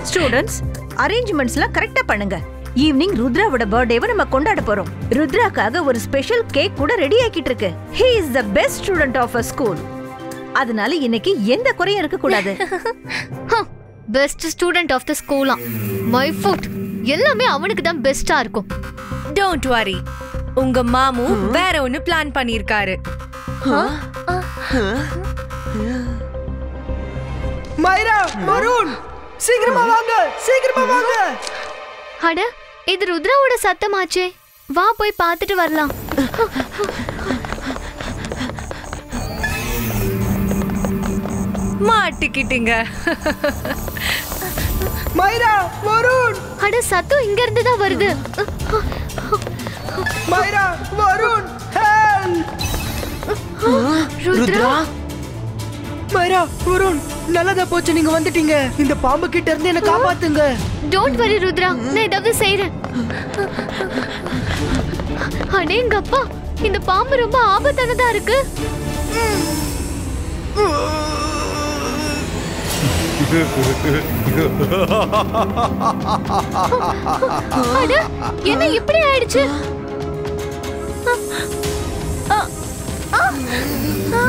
Students, அரேஞ்ச்மெண்ட்ஸ்லாம் கரெக்ட்டா பண்ணுங்க. Evening ருத்ராவோட பர்த்டேவை நம்ம கொண்டாட போறோம். ருத்ராக்காக ஒரு ஸ்பெஷல் கேக் கூட ரெடி ஆக்கிட்டு இருக்கு. He is the best student of our school. அதனால இன்னைக்கு எந்த குறையும் இருக்க கூடாது. பெஸ்ட் ஸ்டூடண்ட் ஆஃப் தி ஸ்கூலா? மை ஃபுட் எல்லாமே அவனுக்கு தான் பெஸ்டா இருக்கும். டோன்ட் வரி, உங்க மாமு வேற ஒன்னு பிளான் பண்ணிருக்காரு. மைரா, வருண், சீக்கிரமா வாங்க, சீக்கிரமா வாங்க. அட, இது ருத்ராவோட சத்தமாச்சே. வா போய் பார்த்துட்டு வரலாம். மாட்டிக்கிட்டீங்க. மைரா, வருண். அட, சத்தம் இங்க இருந்து தான் வருது. மைரா, வருண், ஹெல்ப். ருத்ரா, மைரா, வருண், நல்லதா போச்சு நீங்க வந்துட்டீங்க. இந்த பாம்பு கிட்ட இருந்து என்ன காப்பாத்துங்க. டோன்ட் வரி ருத்ரா, நான் ஏதாவது செய்றேன். அடேங்கப்பா, இந்த பாம்பு ரொம்ப ஆபத்தானதா இருக்கு. அட, என்ன இப்படி ஆயிடுச்சு?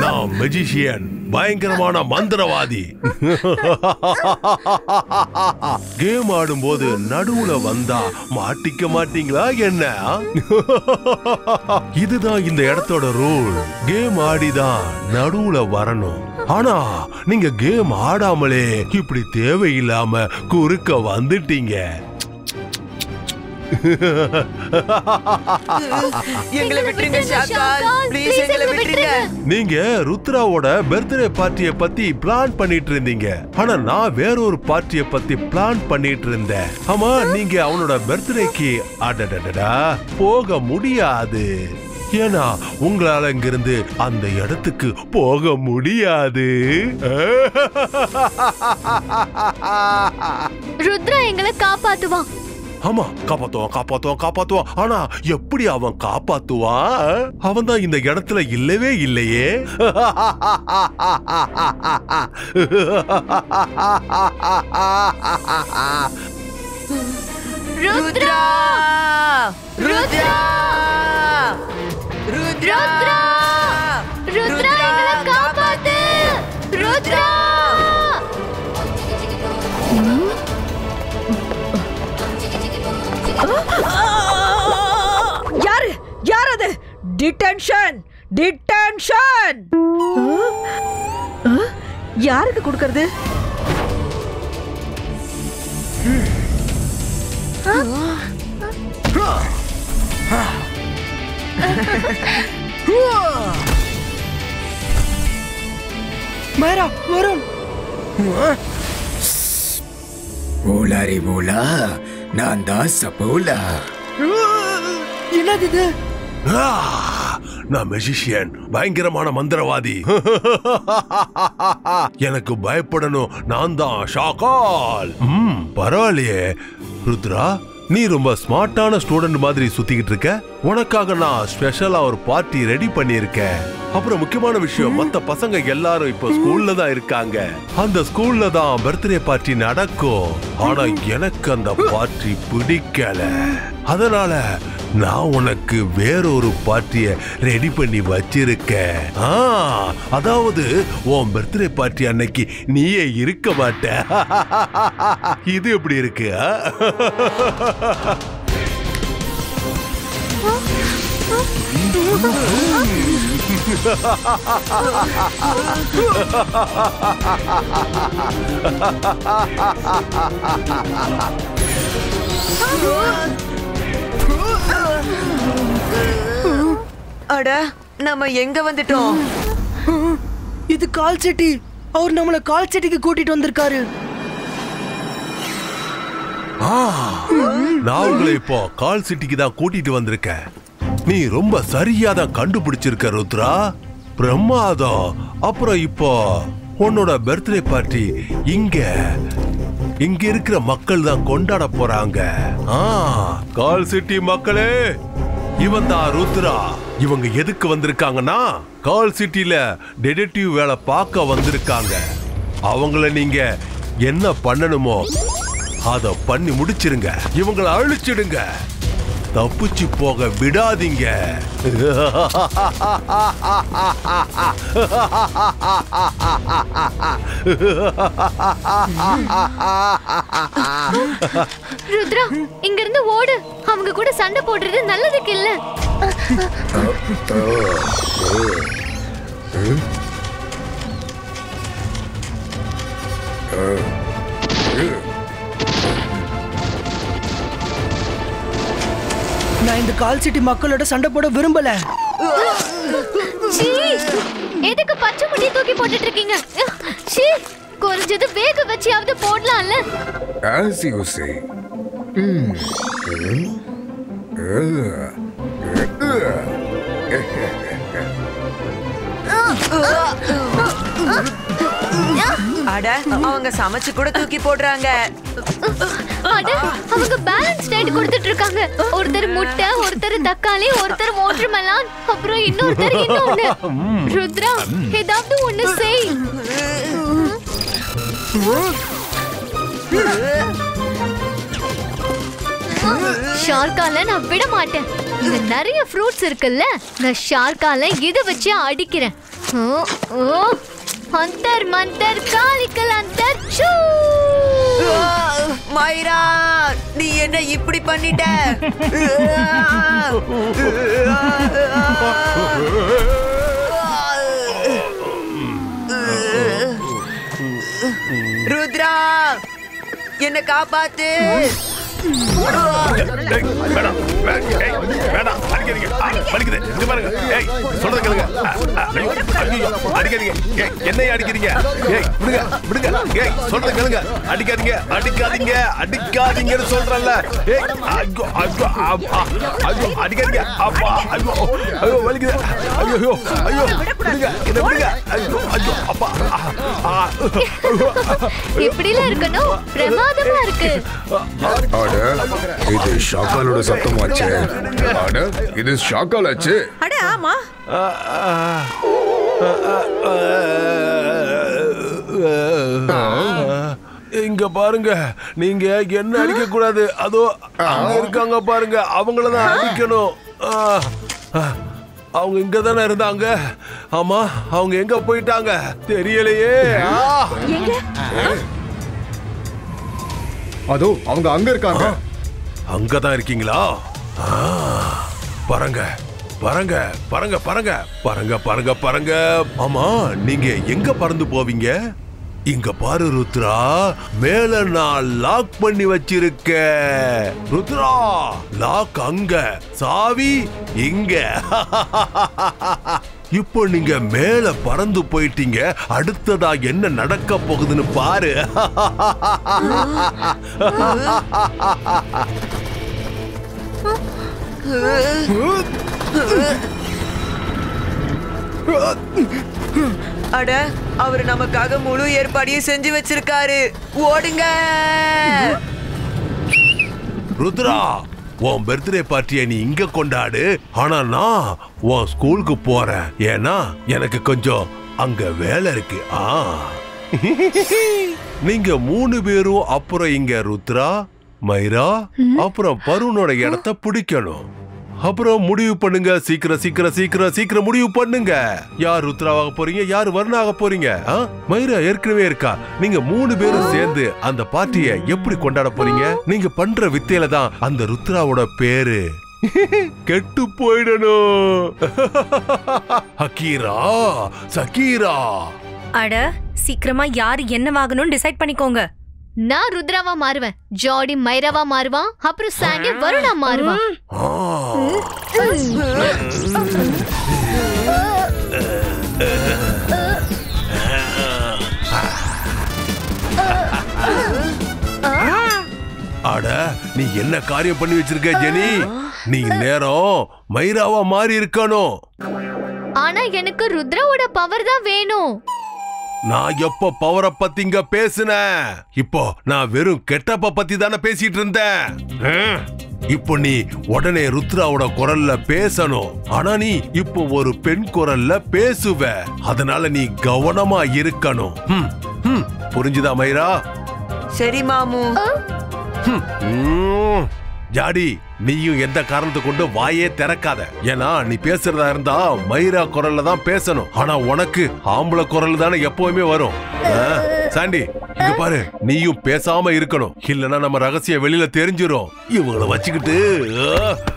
நான் மெஜிஷியன், பயங்கரமான மந்திரவாதி. கேம் ஆடும்போது நடுவுல வந்தா மாட்டிக்க மாட்டீங்களா என்ன? இதுதான் இந்த இடத்தோட ரூல். கேம் ஆடிதான் நடுவுல வரணும். ஆனா நீங்க கேம் ஆடாமலே இப்படி தேவையில்லாம குறுக்க வந்துட்டீங்க. எங்களை விட்டுருங்க ஷாக்கால், ப்ளீஸ் எங்களை விட்டுருங்க. நீங்க ருத்ராவோட பர்த்டே பார்ட்டியை பத்தி பிளான் பண்ணிட்டு இருந்தீங்க. ஆனா நான் வேற ஒரு பார்ட்டியை பத்தி பிளான் பண்ணிட்டு இருந்தேன். ஆமா, நீங்க அவனோட பர்த்டேக்கு அடடடடா போக முடியாது. ஏன்னா உங்களால இங்கிருந்து அந்த இடத்துக்கு போக முடியாது. ருத்ரா எங்களை காப்பாத்துவான். ஆமா, காப்பாத்துவான். ஆனா எப்படி அவன் காப்பாத்துவான்? அவன் தான் இந்த இடத்துல இல்லவே இல்லையே. ருத்ரா, ருத்ரா, ருத்ரா, ருத்ரா, எங்களை காப்பாத்து. ருத்ரா, யார் அது? Detention, detention. யாருக்கு கொடுக்கிறது? மைரா, வருண். போலாரி போலா, நான் தான் சபோலா. என்னது இது? நான் மெஜிஷியன், பயங்கரமான மந்திரவாதி. எனக்கு பயப்படணும், நான் தான் ஷாக்கால். பரவாயில்லையே ருத்ரா, நீ ரொம்ப ஸ்மார்ட்டான ஸ்டூடெண்ட் மாதிரி சுத்திக்கிட்டு இருக்க. உனக்காக நான் ஸ்பெஷலா ஒரு பார்ட்டி ரெடி பண்ணியிருக்கேன். அப்புறம் முக்கியமான விஷயம், மத்த பசங்க எல்லாரும் இப்போ ஸ்கூல்ல தான் இருக்காங்க. அந்த ஸ்கூல்ல தான் பர்த்டே பார்ட்டி நடக்கும். ஆனா எனக்கு அந்த பார்ட்டி பிடிக்கல. அதனால நான் உனக்கு வேறொரு பார்ட்டிய ரெடி பண்ணி வச்சிருக்கேன். அதாவது உன் பர்த்டே பார்ட்டி அன்னைக்கு நீயே இருக்க மாட்ட. இது எப்படி இருக்கு? அட, நம்ம எங்க வந்துட்டோம்? இது கால் சிட்டி. அவர் நம்மள கால் சிட்டிக்கு கூட்டிட்டு வந்திருக்காரு. நான் உங்களை இப்போ கால் சிட்டிக்கு தான் கூட்டிட்டு வந்திருக்கேன். நீ ரொம்ப சரியா தான் கண்டுபிடிச்சிருக்க ருத்ரா. பிரமாதம். அப்புறம் இப்போ உன்னோட பர்த்டே பார்ட்டி இங்க இருக்கிற மக்கள் தான் கொண்டாட போறாங்க. கால் சிட்டி மக்களே, இவன் தான் ருத்ரா. இவங்க எதுக்கு வந்திருக்காங்கன்னா, கால் சிட்டில டிடெக்டிவ் வேலை பார்க்க வந்திருக்காங்க. அவங்கள நீங்க என்ன பண்ணணுமோ அத பண்ணி முடிச்சிருங்க. இவங்களை அழிச்சிடுங்க. தப்பிச்சு போக விடாதீங்க. ருத்ரா, இங்க இருந்து ஓடு. அவங்க கூட சண்டை போடுறது நல்லதுக்கு இல்ல. நான் இந்த கால் சிட்டி மக்களோட சண்டை போட விரும்பல. எதுக்கு பச்சை முடி தூக்கி போட்டுட்டு இருக்கீங்க? கொஞ்சது வேக வச்சியாவது போடலாம்ல. As you say. அட, அவங்க சமைச்சு கூட தூக்கி போடுறாங்க. அட, அவங்க பேலன்ஸ் டயட் கொடுத்துட்டு இருக்காங்க. ஒருத்தர் முட்டை, ஒருத்தர் தக்காளி, ஒருத்தர் வாட்டர்மெலன், அப்புறம் இன்னொருத்தர் இன்னொன்னு. ருத்ரா, ஏதாவது ஒண்ணு செய். ஷார்க்கால நான் விட மாட்டேன். இங்க நிறைய ஃப்ரூட்ஸ் இருக்குல்ல, நான் ஷார்க்கால இத வச்சு அடிக்கிறேன். அந்தர் மந்தர் காலிக்கல் அந்தர் சூ. மைரா, நீ என்ன இப்படி பண்ணிட்ட? ருத்ரா, என்ன காப்பாத்து. என்னைய அடிக்கிறீங்க? சொல்றத கேளுங்க. அடிக்காதீங்க, அடிக்காதீங்க, அடிக்காதீங்கன்னு சொல்றேன்ல. அடிக்காதீங்க. அப்பா, ஐயோ, ஐயோ, வலிக்குது. ஐயோ, ஐயோ, விடுங்க, என்ன விடுங்க. ஐயோ, ஐயோ, அப்பா. இப்படிலாம் இருக்கணும், பிரமாதமா இருக்கு. இது ஷாக்காலோட சத்தமாச்சு. அட, இது ஷாக்காலாச்சு. அட ஆமா. இங்க பாருங்க, நீங்க என்ன அடிக்க கூடாது. அதோ அங்க இருக்காங்க பாருங்க, அவங்களதான் அடிக்கணும். அவங்க இங்க தானே இருந்தாங்க. ஆமா, அவங்க எங்க போயிட்டாங்க தெரியலையே. அதோ அவங்க அங்க இருக்காங்க. அங்கதான் இருக்கீங்களா? பாருங்க, பாருங்க, பாருங்க, பாருங்க, பாருங்க, பாருங்க, பாருங்க. ஆமா, நீங்க எங்க பறந்து போவீங்க? இங்க பாரு ருத்ரா, மேல நான் லாக் பண்ணி வச்சிருக்க. ருத்ரா, லாக் அங்க, சாவி இங்க. இப்போ நீங்க மேல பறந்து போயிட்டீங்க. அடுத்ததா என்ன நடக்க போகுதுன்னு பாரு. அட, அவர் நமக்காக முழு ஏற்பாடையும் செஞ்சு வச்சிருக்காரு. ஓடுங்க. ருத்ரா, உன் பர்த்டே பார்ட்டியை நீ இங்க கொண்டாடு. ஆனா நான் உன் ஸ்கூலுக்கு போறேன். ஏன்னா எனக்கு கொஞ்சம் அங்க வேலை இருக்கு. நீங்க 3 பேரும் அப்புறம் இங்க ருத்ரா, மைரா, அப்புறம் பருணோட இடத்தை பிடிக்கணும். அப்புறம் முடிவு பண்ணுங்க. சீக்கிரம் சீக்கிரம் சீக்கிரம் சீக்கிரம் முடிவு பண்ணுங்க. யார் ருத்ராவாக போறீங்க, யார் வருணாக போறீங்க? மைரா ஏற்கனவே இருக்கா. நீங்க 3 பேரும் சேர்ந்து அந்த பார்ட்டியை எப்படி கொண்டாட போறீங்க? நீங்க பண்ற வித்தையில தான் அந்த ருத்ராவோட பேரு கெட்டு போயிடணும். ஹக்கீரா, சக்கீரா. அட, சீக்கிரமா யாரு என்னவாகணும்னு டிசைட் பண்ணிக்கோங்க. நான் ருத்ராவா மாறுவேன், ஜாடி மைராவா மாறுவான், அப்புறம் சாண்டி வருணா மாறுவான். அட, நீ என்ன காரியம் பண்ணி வச்சிருக்க ஜெனி? நீ நேரம் மைராவா மாறி இருக்கணும். ஆனா எனக்கு ருத்ராவோட பவர் தான் வேணும். நான் எப்ப பவரை பத்தி இங்க பேசுனேன்? இப்போ நான் வெறும் கெட்டப்ப பத்தி தானே பேசிட்டு இருந்தேன். இப்போ நீ உடனே ருத்ராவோட குரல்ல பேசணும். ஆனா நீ இப்போ ஒரு பெண் குரல்ல பேசுவ. அதனால நீ கவனமா இருக்கணும். புரிஞ்சுதா மைரா? சரி மாமு. ஜாடி, நீயும் எந்த காரணத்தை கொண்டு வாயே திறக்காத. ஏன்னா நீ பேசுறதா இருந்தா மைரா குரல்ல தான் பேசணும். ஆனா உனக்கு ஆம்பளை குரல் தானே எப்பவுமே வரும். சாண்டி, இங்க பாரு, நீயும் பேசாம இருக்கணும். இல்லனா நம்ம ரகசியம் வெளியில தெரிஞ்சிரும். இவங்கள வச்சுக்கிட்டு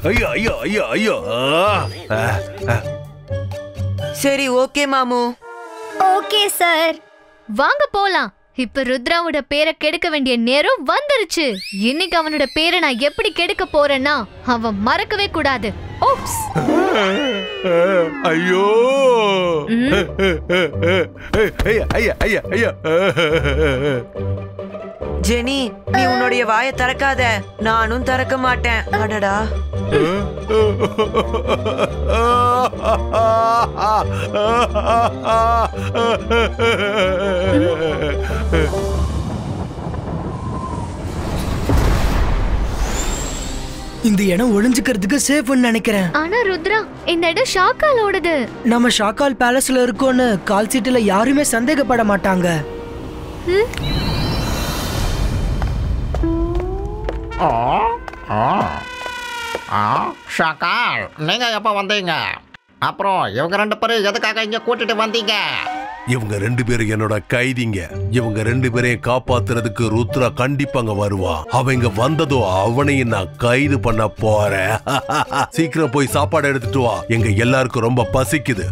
ஐயோ ஐயோ ஐயோ ஐயோ. சரி, ஓகே மாமு. ஓகே சார், வாங்க போலாம். இப்ப ருத்ராவோட பேரை கெடுக்க வேண்டிய நேரம் வந்துருச்சு. இன்னைக்கு அவனோட பேரை நான் எப்படி கெடுக்க போறேன்னா அவன் மறக்கவே கூடாது. ஓப்ஸ். ஐயோ. ஜெனி, நீ உன்னுடைய வாயை திறக்காத. நானும் திறக்க மாட்டேன். அடடா. இந்த இடம் ஒளிஞ்சுக்கிறதுக்கு சேஃப்னு நினைக்கிறேன். ஆனா ருத்ரா, இந்த இடம் ஷாக்காலோடது. நம்ம ஷாக்கால் பேலஸ்ல இருக்கோன்னு கால் சீட்டுல யாருமே சந்தேகப்பட மாட்டாங்க. ஷாக்கால், நீங்க எப்ப வந்தீங்க? அப்புறம் இவங்க 2 பேரும் எதுக்காக இங்க கூட்டிட்டு வந்தீங்க? இவங்க 2 பேரும் என்னோட கைதிங்க. இவங்க 2 பேரையும் காப்பாத்துறதுக்கு ருத்ரா கண்டிப்பாங்க வருவா. அவங்க வந்ததும் அவனையும் நான் கைது பண்ண போறேன். சீக்கிரம் போய் சாப்பாடு எடுத்துட்டு வா. எங்க எல்லாருக்கும் ரொம்ப பசிக்குது.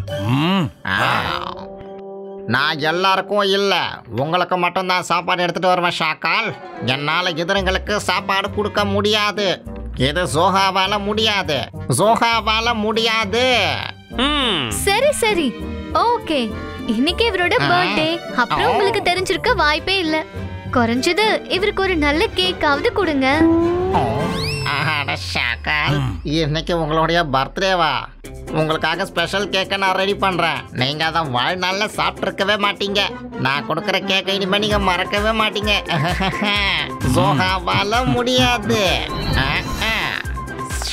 நான் எல்லாருக்கும் இல்ல, உங்களுக்கு மட்டும்தான் சாப்பாடு எடுத்துட்டு வருவேன் ஷாக்கால். என்னால எதிரிங்களுக்கு சாப்பாடு கொடுக்க முடியாது. இது ஜோஹாவால முடியாது. ஜோஹாவால முடியாது. சரி சரி, ஓகே. இன்னைக்கு இவரோட பர்த்டே. அப்புறம் உங்களுக்கு தெரிஞ்சிருக்க வாய்ப்பே இல்ல. குறைஞ்சது இவருக்கு ஒரு நல்ல கேக்காவது கொடுங்க. ஷாக்கால், இன்னைக்கு உங்களுடைய பர்த்டேவா? உங்களுக்காக ஸ்பெஷல் கேக்கை நான் ரெடி பண்றேன். நீங்க அதை வாழ்நாள்ல சாப்பிட்டுருக்கவே மாட்டீங்க. நான் கொடுக்குற கேக்கை இனிமே நீங்க மறக்கவே மாட்டீங்க. ஜோஹாவால முடியாது.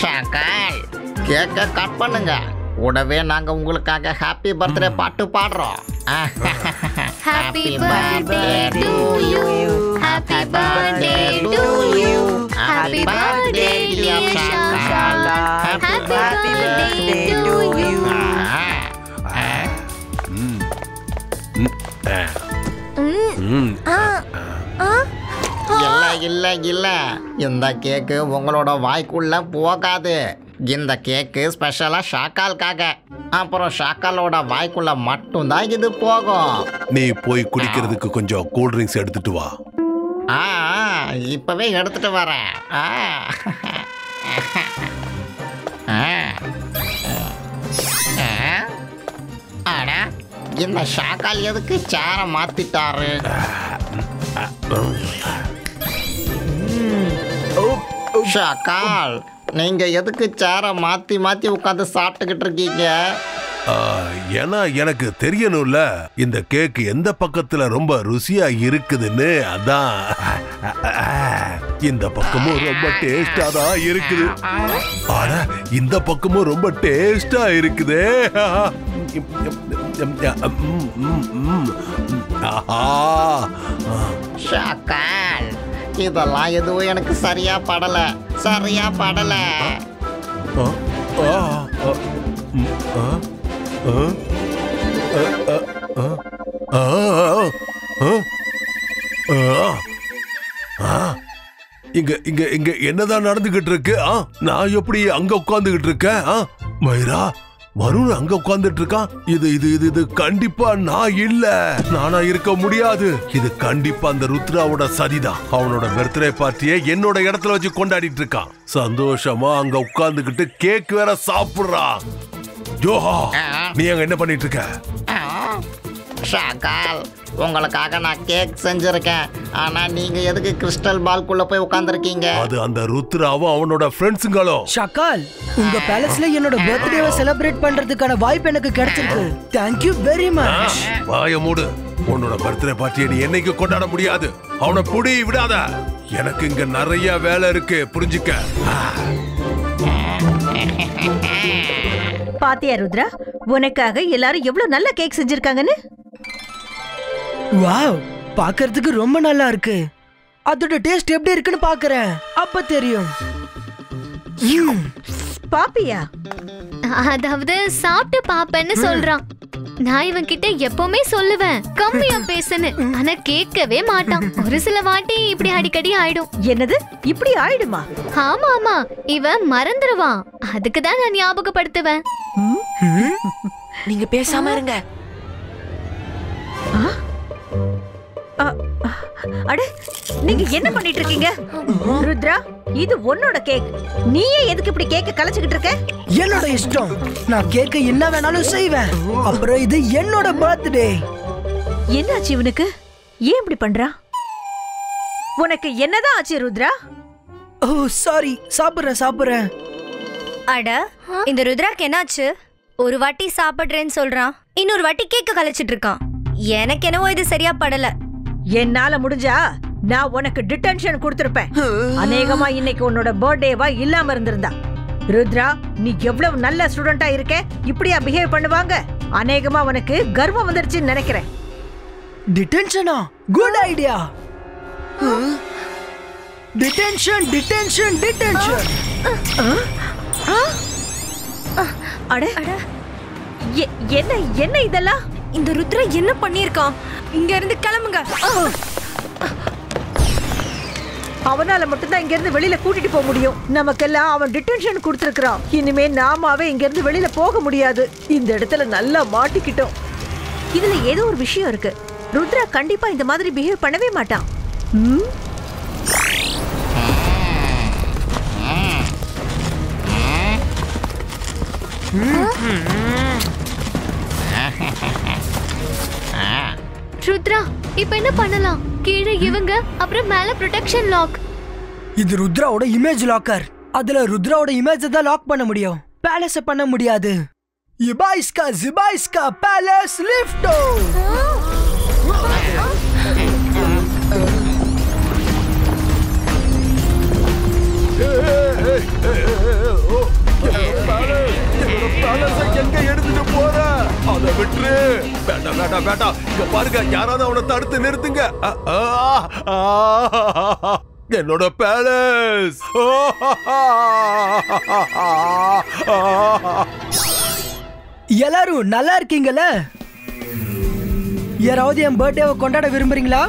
ஷாக்கால், கேக்கை கட் பண்ணுங்க. கூடவே நாங்க உங்களுக்காக ஹாப்பி பர்த்டே பாட்டு பாடுறோம். Happy birthday to you, happy birthday to you, happy birthday dear ஷாக்கால், ஹாப்பி பர்த்டே டு யூ. இல்ல இல்ல இல்ல, இந்த கேக்கு உங்களோட வாய்க்குள்ள போகாது. இந்த கேக்கு ஸ்பெஷலா ஷாக்காலுக்காக. அப்புறம் ஷாக்காலோட வாய்க்குள்ள மட்டும்தான் இது போகும். நீ போய் குடிக்கிறதுக்கு கொஞ்சம் கூல் ட்ரிங்க்ஸ் எடுத்துட்டு வா. இப்பவே எடுத்துட்டு வரேன். அட, இந்த ஷாக்கால் எதுக்கு சேர மாத்திட்டாரு? ஷாக்கால், நீங்க எதுக்கு சேர மாத்தி மாத்தி உட்காந்து சாப்பிட்டுக்கிட்டு இருக்கீங்க? ஏன்னா எனக்கு தெரியணும்ல இந்த கேக் எந்த பக்கத்துல ரொம்ப ருசியா இருக்குதுன்னு. அதான் இந்த பக்கமும் ரொம்ப டேஸ்டா தான் இருக்குது. ஆனா இந்த பக்கமும் ரொம்ப டேஸ்டா இருக்குது. ஷாக்கால், இதெல்லாம் எதுவும் எனக்கு சரியா படல. இங்க இங்க இங்க என்னதான் நடந்துகிட்டு இருக்கு? நான் எப்படி அங்க உட்கார்ந்துகிட்டு இருக்கேன்? மைரா, வருண் அங்க உட்கார்ந்துட்டு இருக்கான். இது இது இது இது கண்டிப்பா நான் இல்ல. நானா இருக்க முடியாது. இது கண்டிப்பா அந்த ருத்ராவோட சதிதான். அவனோட பர்த்டே பார்ட்டியை என்னோட இடத்துல வச்சு கொண்டாடிட்டு இருக்கான். சந்தோஷமா அங்க உட்கார்ந்துகிட்டு கேக் வேற சாப்பிடுறான். ஜோஹா, நீ அங்க என்ன பண்ணிட்டு இருக்க? ஷாக்கால், உங்களுக்காக நான் கேக் செஞ்சிருக்கேன். ஆனா நீங்க எதுக்கு கிறிஸ்டல் பால்குள்ள போய் உட்கார்ந்துருக்கீங்க? அது அந்த ருத்ராவும் அவனோட ஃப்ரெண்ட்ஸுங்களும். ஷாக்கால், உங்க பேலஸ்ல என்னோட பர்த்டேவை செலிப்ரேட் பண்றதுக்கான வாய்ப்பு எனக்கு கிடைச்சிருக்கு. Thank you very much. வாய மூடு. உன்னோட பர்த்டே பார்ட்டியை நீ என்னைக்கு கொண்டாட முடியாது. அவனை புடி விடாத. எனக்கு இங்க நிறைய வேலை இருக்கு, புரிஞ்சுக்க. பாத்தியா ருத்ரா, உனக்காக எல்லாரும் எவ்வளவு நல்ல கேக் செஞ்சிருக்காங்கன்னு. வாவ், பார்க்கிறதுக்கு ரொம்ப நல்லா இருக்கு. அதோட டேஸ்ட் எப்படி இருக்குன்னு பாக்குறேன், அப்ப தெரியும். பாப்பியா? அதாவது சாப்பிட்டு பாப்பேன்னு சொல்றான். நான் இவன் கிட்ட எப்பவுமே சொல்லுவேன் கம்மியா பேசுன்னு, ஆனா கேட்கவே மாட்டான். ஒரு சில வாட்டி இப்படி அடிக்கடி ஆயிடும். என்னது இப்படி ஆயிடுமா? ஆமா ஆமா, இவன் மறந்துடுவான். அதுக்கு தான் நான் ஞாபகப்படுத்துவேன். நீங்க பேசாம இருங்க. அட, நீங்க என்ன பண்ணிட்டு இருக்கீங்க? ருத்ரா, இது உன்னோட கேக். நீயே எதுக்கு இப்படி கேக்க கலச்சிக்கிட்டு இருக்க? என்னோட இஷ்டம், நான் கேக்க என்ன வேணாலும் செய்வேன். அப்புறம் இது என்னோட பர்த்டே. என்னாச்சு இவனுக்கு? ஏன் இப்படி பண்றா? உனக்கு என்னதான் ஆச்சு ருத்ரா? ஓ சாரி, சாப்பிடுறேன். அட, இந்த ருத்ராக்கு என்னாச்சு? ஒரு வாட்டி சாப்பிடுறேன்னு சொல்றான், இன்னொரு வாட்டி கேக்க கலைச்சிட்டு இருக்கான். எனக்கு என்னவோ இது சரியா படல. என்னால முடிஞ்சா நான் உனக்கு டிடென்ஷன் கொடுத்திருப்பேன். அநேகமா இன்னைக்கு உன்னோட பர்த்டேவா இல்லாம இருந்திருந்தா. ருத்ரா, நீ எவ்வளவு நல்ல ஸ்டூடெண்டா இருக்க, இப்படியா பிஹேவ் பண்ணுவாங்க? அநேகமா உனக்கு கர்வம் வந்துருச்சுன்னு நினைக்கிறேன். டிடென்ஷனா? Good idea. டிடென்ஷன். அட, என்ன இதெல்லாம்? இந்த ருத்ரா என்ன பண்ணிருக்கான்? இங்க இருந்து கிளம்புங்க. அவனால மட்டும்தான் இங்க இருந்து வெளியில கூட்டிட்டு போக முடியும். நமக்கெல்லாம் அவன் டிடென்ஷன் கொடுத்திருக்கான். இனிமே நாமாவே இங்க இருந்து வெளியில போக முடியாது. இந்த இடத்துல நல்லா மாட்டிக்கிட்டோம். இதுல ஏதோ ஒரு விஷயம் இருக்கு. ருத்ரா கண்டிப்பா இந்த மாதிரி பிஹேவ் பண்ணவே மாட்டான். ருத்ரா, இப்ப என்ன பண்ணலாம்? கீழே இவங்க, அப்புறம் மேல ப்ரொடெக்ஷன் லாக். இது ருத்ராவோட இமேஜ் லாக்கர். அதுல ருத்ராவோட இமேஜ் தான் லாக் பண்ண முடியும், பேலஸ் பண்ண முடியாது. ஜிபாய்ஸ்கா பேலஸ் லிஃப்டோ. எங்க எடுத்துட்டு போற? அத விட்டுரு. பேட்டா, இங்க பாருங்க, யாராவது அவனை தடுத்து நிறுத்துங்க. என்னோட பேலஸ். எல்லாரும் நல்லா இருக்கீங்கல்ல? யாராவது என் பர்த்டேவை கொண்டாட விரும்புறீங்களா?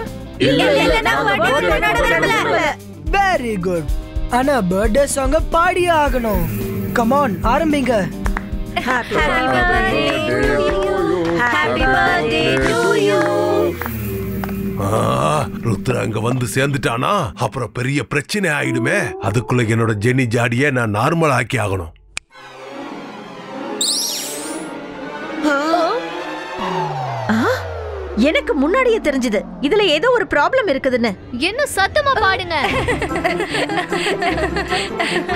Very good. ஆனா பர்த்டே சாங்க பாடியே ஆகணும். கம் ஆன், ஆரம்பிங்க. Happy birthday to you. Happy birthday to you. Rudra அங்க வந்து சேர்ந்துட்டானா அப்புறம் பெரிய பிரச்சனை ஆயிடுமே. அதுக்குள்ள என்னோட ஜெனி ஜாடியை நான் நார்மல் ஆக்கி ஆகணும். எனக்கு முன்னாடியே தெரிஞ்சது இதுல ஏதோ ஒரு ப்ராப்ளம் இருக்குதுன்னு. என்ன சத்தமா பாடுங்க.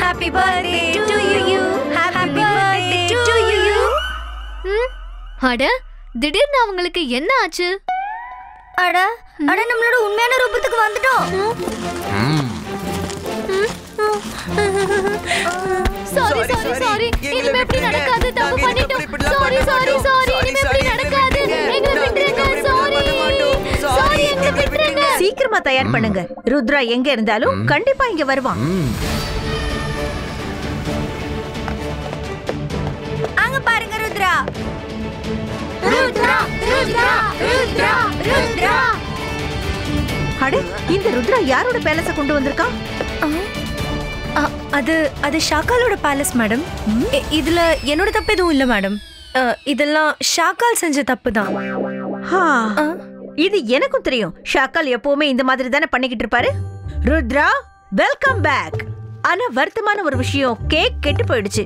Happy birthday to you. Happy birthday to you. அட, திடீர்னு அவங்களுக்கு என்ன ஆச்சு? அட நம்மளோட உண்மையான ரூபத்துக்கு வந்துட்டோம். சாரி. இனிமே இப்படி நடக்காது. தப்பு பண்ணிட்டோம். சாரி. இனிமே இப்படி நடக்காது. எங்களை விட்டுருங்க. சாரி, எங்களை விட்டுருங்க. சீக்கிரமா தயார் பண்ணுங்க. ருத்ரா எங்க இருந்தாலும் கண்டிப்பா இங்க வருவான். அங்க பாருங்க ருத்ரா. அட, இந்த ருத்ரா யாரோட பேலஸ கொண்டு வந்திருக்கான்? அது ஷாக்காலோட பேலஸ் மேடம். இதுல என்னோட தப்பு எதுவும் இல்ல மேடம். இதெல்லாம் ஷாக்கால் செஞ்ச தப்பு தான். இது எனக்கும் தெரியும். ஷாக்கால் எப்பவுமே இந்த மாதிரி தானே பண்ணிக்கிட்டு இருப்பாரு. Rudra, welcome back. ஆனா வருத்தமான ஒரு விஷயம், கேக் கெட்டு போயிடுச்சு.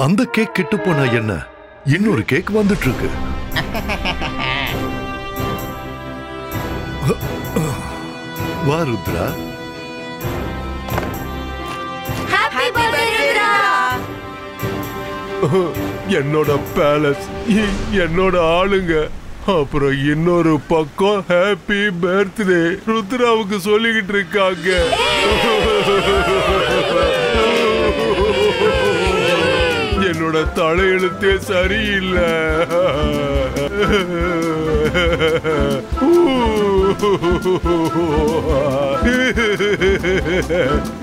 அந்த கேக் கெட்டு போனா என்ன? இன்னொரு கேக் வந்துட்டு இருக்கு. வா ருத்ரா. Happy birthday Rudra. என்னோட பேலஸ், என்னோட ஆளுங்க, அப்புறம் இன்னொரு பக்கம் ஹாப்பி பர்த்டே ருத்ராவுக்கு சொல்லிக்கிட்டு இருக்காங்க. என்னோட தலையெழுத்தே சரியில்லை.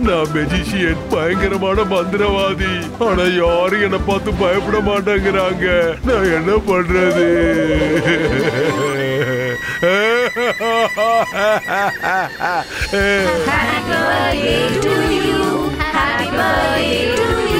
நான் மெஜிஷியன், பயங்கரமான மந்திரவாதி. ஆனா யாரும் என்ன பார்த்து பயப்பட மாட்டேங்கிறாங்க. நான் என்ன பண்றது? Happy birthday to you. Happy birthday to you.